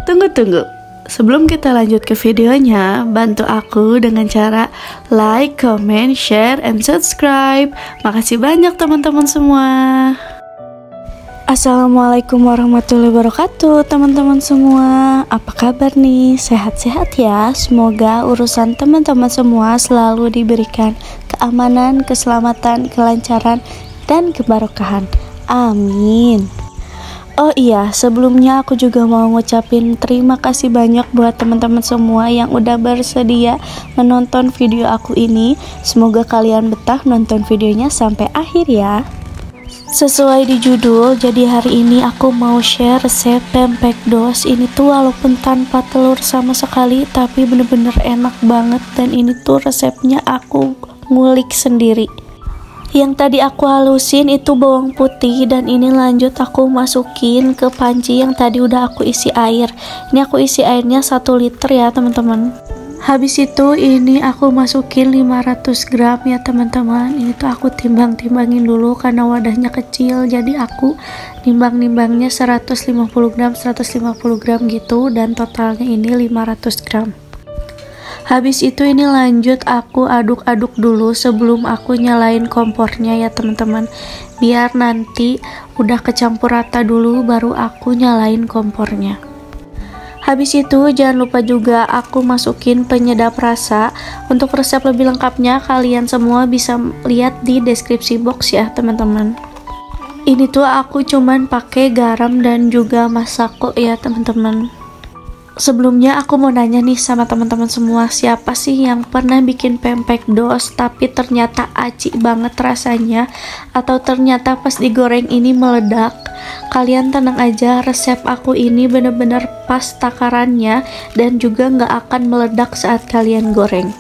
Tunggu. Sebelum kita lanjut ke videonya, bantu aku dengan cara like, comment, share, and subscribe. Makasih banyak teman-teman semua. Assalamualaikum warahmatullahi wabarakatuh teman-teman semua. Apa kabar nih? Sehat-sehat ya. Semoga urusan teman-teman semua selalu diberikan keamanan, keselamatan, kelancaran, dan keberkahan. Amin. Oh iya, sebelumnya aku juga mau ngucapin terima kasih banyak buat teman-teman semua yang udah bersedia menonton video aku ini. Semoga kalian betah nonton videonya sampai akhir ya. Sesuai di judul, jadi hari ini aku mau share resep pempek dos. Ini tuh walaupun tanpa telur sama sekali, tapi bener-bener enak banget. Dan ini tuh resepnya aku ngulik sendiri. Yang tadi aku halusin itu bawang putih, dan ini lanjut aku masukin ke panci yang tadi udah aku isi air. Ini aku isi airnya 1 liter ya teman-teman. Habis itu ini aku masukin 500 gram ya teman-teman. Ini tuh aku timbang-timbangin dulu karena wadahnya kecil, jadi aku nimbang-nimbangnya 150 gram gitu, dan totalnya ini 500 gram. Habis itu ini lanjut aku aduk-aduk dulu sebelum aku nyalain kompornya ya teman-teman. Biar nanti udah kecampur rata dulu baru aku nyalain kompornya. Habis itu jangan lupa juga aku masukin penyedap rasa. Untuk resep lebih lengkapnya kalian semua bisa lihat di deskripsi box ya teman-teman. Ini tuh aku cuman pakai garam dan juga masako ya teman-teman. Sebelumnya aku mau nanya nih sama teman-teman semua, siapa sih yang pernah bikin pempek dos tapi ternyata aci banget rasanya, atau ternyata pas digoreng ini meledak? Kalian tenang aja, resep aku ini bener-bener pas takarannya dan juga nggak akan meledak saat kalian goreng.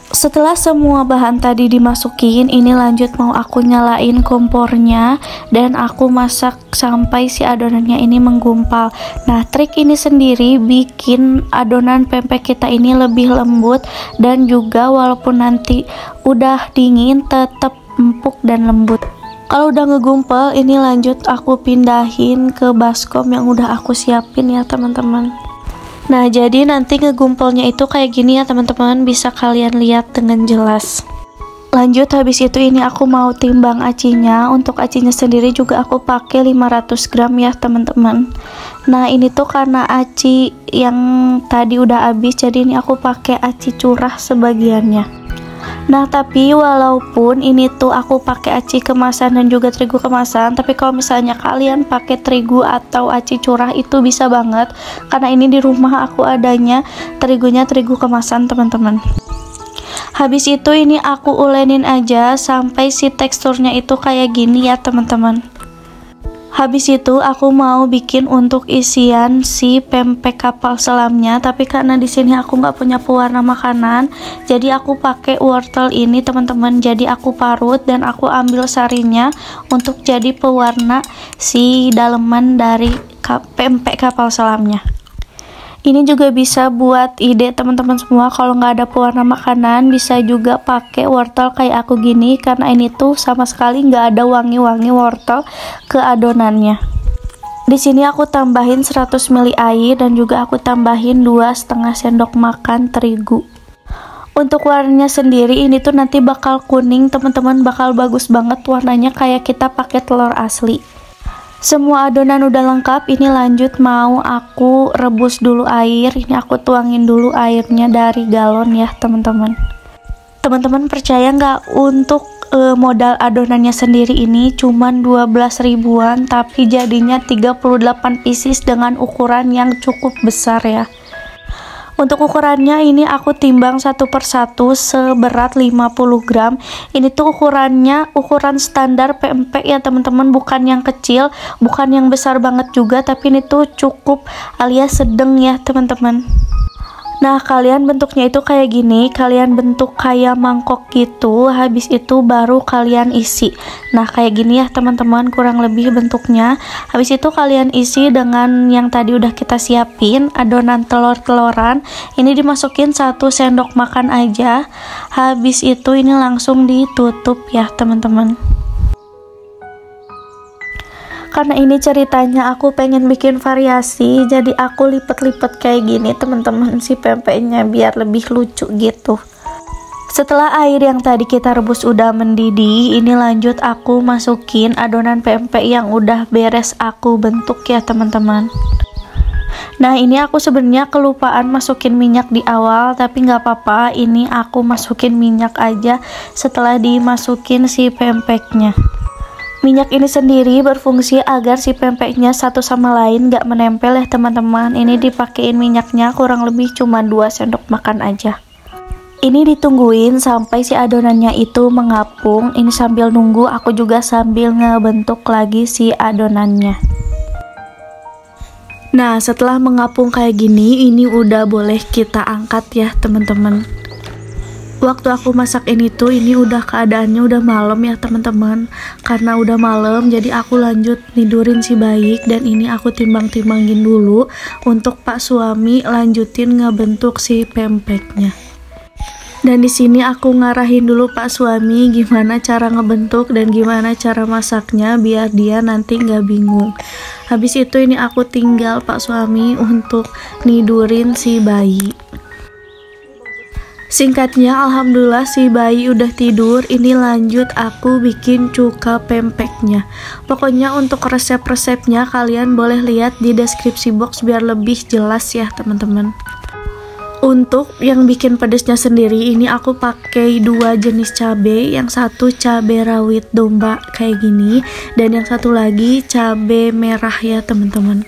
Setelah semua bahan tadi dimasukin, ini lanjut mau aku nyalain kompornya dan aku masak sampai si adonannya ini menggumpal. Nah, trik ini sendiri bikin adonan pempek kita ini lebih lembut, dan juga walaupun nanti udah dingin tetap empuk dan lembut. Kalau udah ngegumpal, ini lanjut aku pindahin ke baskom yang udah aku siapin ya teman-teman. Nah, jadi nanti ngegumpalnya itu kayak gini ya teman-teman, bisa kalian lihat dengan jelas. Lanjut habis itu ini aku mau timbang acinya. Untuk acinya sendiri juga aku pakai 500 gram ya teman-teman. Nah, ini tuh karena aci yang tadi udah habis, jadi ini aku pakai aci curah sebagiannya. Nah, tapi walaupun ini tuh aku pakai aci kemasan dan juga terigu kemasan, tapi kalau misalnya kalian pakai terigu atau aci curah itu bisa banget, karena ini di rumah aku adanya terigunya terigu kemasan teman-teman. Habis itu ini aku ulenin aja sampai si teksturnya itu kayak gini ya teman-teman. Habis itu aku mau bikin untuk isian si pempek kapal selamnya, tapi karena di sini aku nggak punya pewarna makanan, jadi aku pakai wortel ini teman-teman. Jadi aku parut dan aku ambil sarinya untuk jadi pewarna si daleman dari pempek kapal selamnya. Ini juga bisa buat ide teman-teman semua, kalau nggak ada pewarna makanan bisa juga pakai wortel kayak aku gini, karena ini tuh sama sekali nggak ada wangi-wangi wortel ke adonannya. Di sini aku tambahin 100 ml air dan juga aku tambahin 2,5 sendok makan terigu. Untuk warnanya sendiri ini tuh nanti bakal kuning teman-teman, bakal bagus banget warnanya kayak kita pakai telur asli. Semua adonan udah lengkap, ini lanjut mau aku rebus dulu air. Ini aku tuangin dulu airnya dari galon ya teman-teman. Teman-teman percaya nggak, untuk modal adonannya sendiri ini cuman 12 ribuan, tapi jadinya 38 pieces dengan ukuran yang cukup besar ya. Untuk ukurannya ini aku timbang satu persatu seberat 50 gram. Ini tuh ukurannya ukuran standar pempek ya teman-teman, bukan yang kecil, bukan yang besar banget juga, tapi ini tuh cukup alias sedang ya teman-teman. Nah, kalian bentuknya itu kayak gini, kalian bentuk kayak mangkok gitu, habis itu baru kalian isi. Nah, kayak gini ya teman-teman kurang lebih bentuknya. Habis itu kalian isi dengan yang tadi udah kita siapin, adonan telur-teloran. Ini dimasukin 1 sendok makan aja. Habis itu ini langsung ditutup ya teman-teman. Karena ini ceritanya aku pengen bikin variasi, jadi aku lipet-lipet kayak gini teman-teman si pempeknya biar lebih lucu gitu. Setelah air yang tadi kita rebus udah mendidih, ini lanjut aku masukin adonan pempek yang udah beres aku bentuk ya teman-teman. Nah ini aku sebenarnya kelupaan masukin minyak di awal, tapi nggak apa-apa, ini aku masukin minyak aja setelah dimasukin si pempeknya. Minyak ini sendiri berfungsi agar si pempeknya satu sama lain nggak menempel ya teman-teman. Ini dipakein minyaknya kurang lebih cuma 2 sendok makan aja. Ini ditungguin sampai si adonannya itu mengapung. Ini sambil nunggu aku juga sambil ngebentuk lagi si adonannya. Nah setelah mengapung kayak gini, ini udah boleh kita angkat ya teman-teman. Waktu aku masak ini tuh, ini udah keadaannya udah malam ya teman-teman. Karena udah malam jadi aku lanjut tidurin si bayi, dan ini aku timbang-timbangin dulu untuk Pak suami lanjutin ngebentuk si pempeknya. Dan di sini aku ngarahin dulu Pak suami gimana cara ngebentuk dan gimana cara masaknya biar dia nanti nggak bingung. Habis itu ini aku tinggal Pak suami untuk nidurin si bayi. Singkatnya alhamdulillah si bayi udah tidur. Ini lanjut aku bikin cuka pempeknya. Pokoknya untuk resep-resepnya kalian boleh lihat di deskripsi box biar lebih jelas ya teman-teman. Untuk yang bikin pedesnya sendiri, ini aku pakai 2 jenis cabai. Yang satu cabai rawit domba kayak gini, dan yang satu lagi cabai merah ya teman-teman.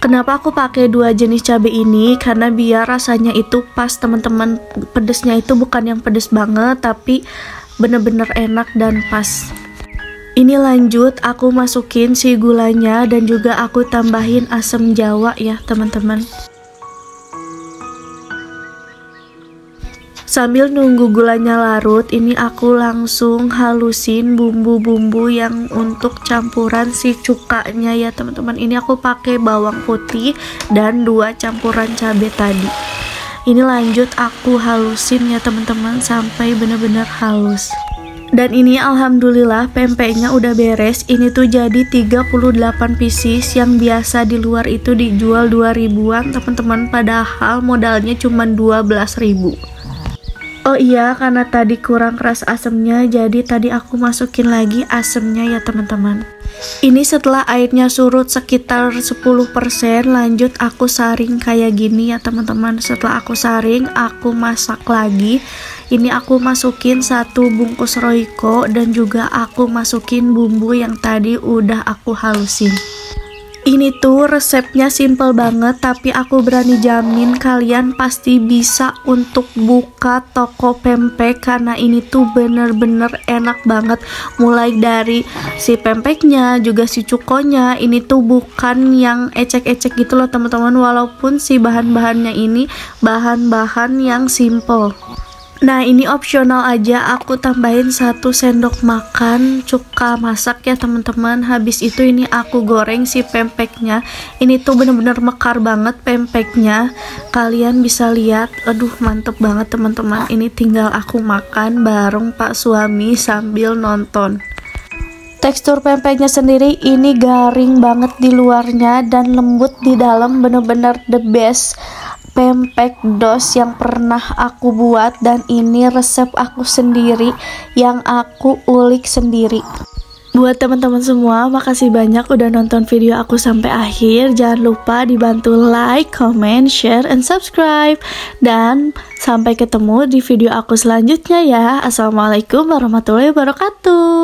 Kenapa aku pakai 2 jenis cabai ini? Karena biar rasanya itu pas teman-teman. Pedesnya itu bukan yang pedes banget, tapi bener-bener enak dan pas. Ini lanjut aku masukin si gulanya dan juga aku tambahin asam jawa ya teman-teman. Sambil nunggu gulanya larut, ini aku langsung halusin bumbu-bumbu yang untuk campuran si cukanya ya teman-teman. Ini aku pakai bawang putih dan 2 campuran cabai tadi. Ini lanjut aku halusin ya teman-teman sampai benar-benar halus. Dan ini alhamdulillah pempeknya udah beres. Ini tuh jadi 38 pieces, yang biasa di luar itu dijual 2.000-an teman-teman, padahal modalnya cuma 12.000. Oh iya, karena tadi kurang keras asemnya, jadi tadi aku masukin lagi asemnya ya teman-teman. Ini setelah airnya surut sekitar 10%, lanjut aku saring kayak gini ya teman-teman. Setelah aku saring, aku masak lagi. Ini aku masukin 1 bungkus Royco dan juga aku masukin bumbu yang tadi udah aku halusin. Ini tuh resepnya simple banget, tapi aku berani jamin kalian pasti bisa untuk buka toko pempek, karena ini tuh bener-bener enak banget. Mulai dari si pempeknya, juga si cukonya, ini tuh bukan yang ecek-ecek gitu loh teman-teman, walaupun si bahan-bahannya ini bahan-bahan yang simple. Nah ini opsional aja, aku tambahin 1 sendok makan cuka masak ya teman-teman. Habis itu ini aku goreng si pempeknya. Ini tuh bener-bener mekar banget pempeknya. Kalian bisa lihat, aduh mantep banget teman-teman. Ini tinggal aku makan bareng Pak suami sambil nonton. Tekstur pempeknya sendiri ini garing banget di luarnya dan lembut di dalam, bener-bener the best pempek dos yang pernah aku buat, dan ini resep aku sendiri yang aku ulik sendiri. Buat teman-teman semua, makasih banyak udah nonton video aku sampai akhir. Jangan lupa dibantu like, comment, share, and subscribe. Dan sampai ketemu di video aku selanjutnya ya. Assalamualaikum warahmatullahi wabarakatuh.